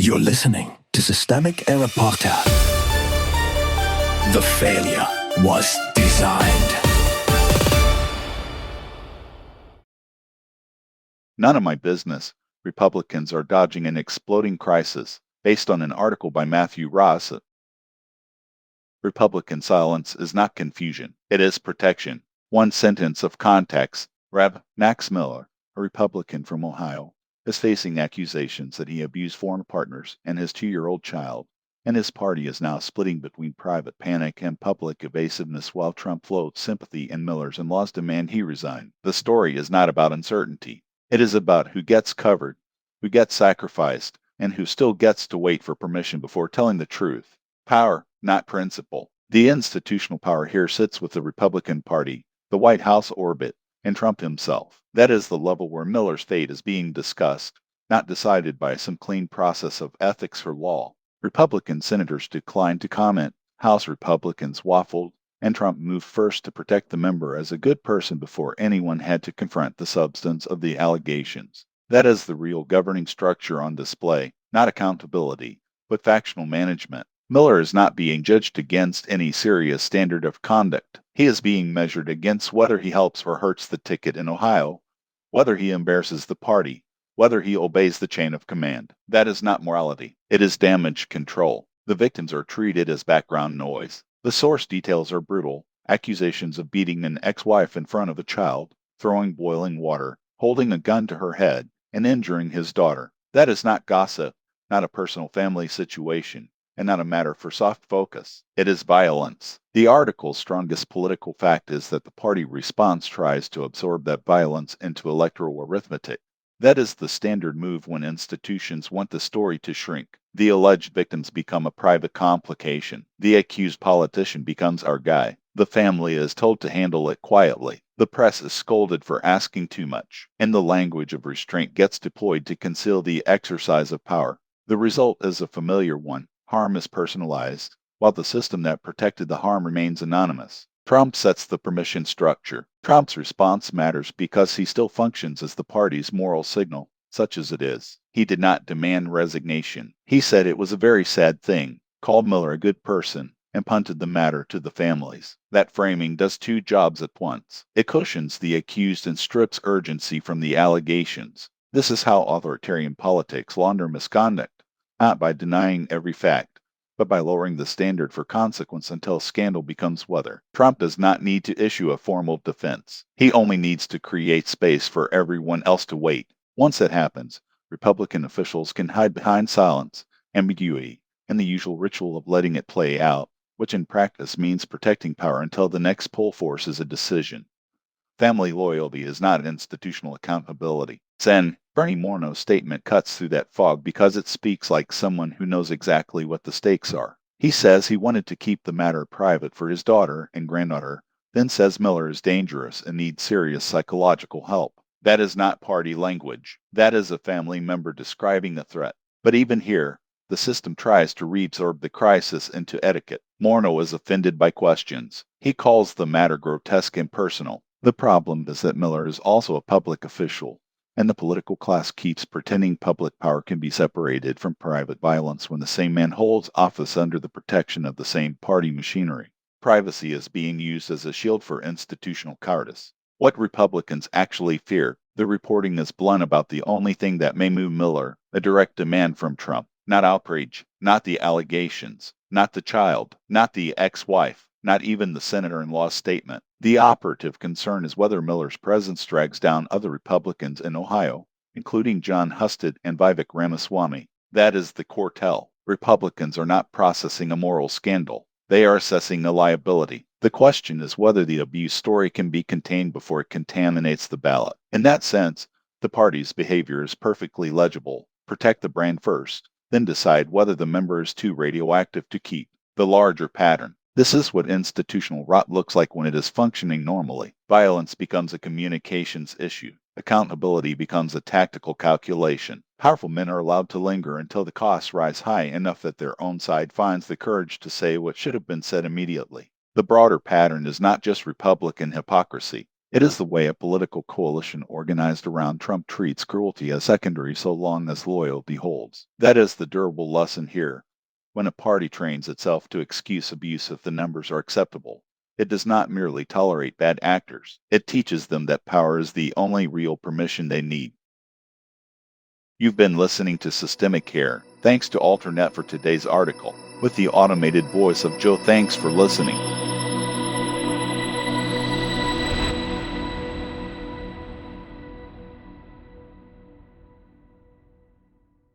You're listening to Systemic Error Podcast. The failure was designed. None of my business. Republicans are dodging an exploding crisis, based on an article by Matthew Ross. Republican silence is not confusion. It is protection. One sentence of context. Rev. Max Miller, a Republican from Ohio, is facing accusations that he abused foreign partners and his 2-year-old child, and his party is now splitting between private panic and public evasiveness while Trump floats sympathy and Miller's in-laws demand he resign. The story is not about uncertainty. It is about who gets covered, who gets sacrificed, and who still gets to wait for permission before telling the truth. Power, not principle. The institutional power here sits with the Republican Party, the White House orbit, and Trump himself. That is the level where Miller's fate is being discussed, not decided by some clean process of ethics or law. Republican senators declined to comment. House Republicans waffled, and Trump moved first to protect the member as a good person before anyone had to confront the substance of the allegations. That is the real governing structure on display, not accountability, but factional management. Miller is not being judged against any serious standard of conduct. He is being measured against whether he helps or hurts the ticket in Ohio, whether he embarrasses the party, whether he obeys the chain of command. That is not morality. It is damage control. The victims are treated as background noise. The source details are brutal. Accusations of beating an ex-wife in front of a child, throwing boiling water, holding a gun to her head, and injuring his daughter. That is not gossip, not a personal family situation, and not a matter for soft focus. It is violence. The article's strongest political fact is that the party response tries to absorb that violence into electoral arithmetic. That is the standard move when institutions want the story to shrink. The alleged victims become a private complication. The accused politician becomes our guy. The family is told to handle it quietly. The press is scolded for asking too much, and the language of restraint gets deployed to conceal the exercise of power. The result is a familiar one. Harm is personalized, while the system that protected the harm remains anonymous. Trump sets the permission structure. Trump's response matters because he still functions as the party's moral signal, such as it is. He did not demand resignation. He said it was a very sad thing, called Miller a good person, and punted the matter to the families. That framing does two jobs at once. It cushions the accused and strips urgency from the allegations. This is how authoritarian politics launder misconduct, not by denying every fact, but by lowering the standard for consequence until scandal becomes weather. Trump does not need to issue a formal defense. He only needs to create space for everyone else to wait. Once that happens, Republican officials can hide behind silence, ambiguity, and the usual ritual of letting it play out, which in practice means protecting power until the next poll forces a decision. Family loyalty is not institutional accountability. Bernie Mornow's statement cuts through that fog because it speaks like someone who knows exactly what the stakes are. He says he wanted to keep the matter private for his daughter and granddaughter, then says Miller is dangerous and needs serious psychological help. That is not party language. That is a family member describing a threat. But even here, the system tries to reabsorb the crisis into etiquette. Morneau is offended by questions. He calls the matter grotesque and personal. The problem is that Miller is also a public official, and the political class keeps pretending public power can be separated from private violence when the same man holds office under the protection of the same party machinery. Privacy is being used as a shield for institutional cowardice. What Republicans actually fear, the reporting is blunt about the only thing that may move Miller, a direct demand from Trump. Not outrage, not the allegations, not the child, not the ex-wife, not even the senator-in-law's statement. The operative concern is whether Miller's presence drags down other Republicans in Ohio, including John Husted and Vivek Ramaswamy. That is the core tell. Republicans are not processing a moral scandal. They are assessing a liability. The question is whether the abuse story can be contained before it contaminates the ballot. In that sense, the party's behavior is perfectly legible. Protect the brand first, then decide whether the member is too radioactive to keep. The larger pattern. This is what institutional rot looks like when it is functioning normally. Violence becomes a communications issue. Accountability becomes a tactical calculation. Powerful men are allowed to linger until the costs rise high enough that their own side finds the courage to say what should have been said immediately. The broader pattern is not just Republican hypocrisy. It is the way a political coalition organized around Trump treats cruelty as secondary so long as loyalty holds. That is the durable lesson here. When a party trains itself to excuse abuse if the numbers are acceptable, it does not merely tolerate bad actors. It teaches them that power is the only real permission they need. You've been listening to Systemic Care. Thanks to Alternet for today's article, with the automated voice of Joe. Thanks for listening.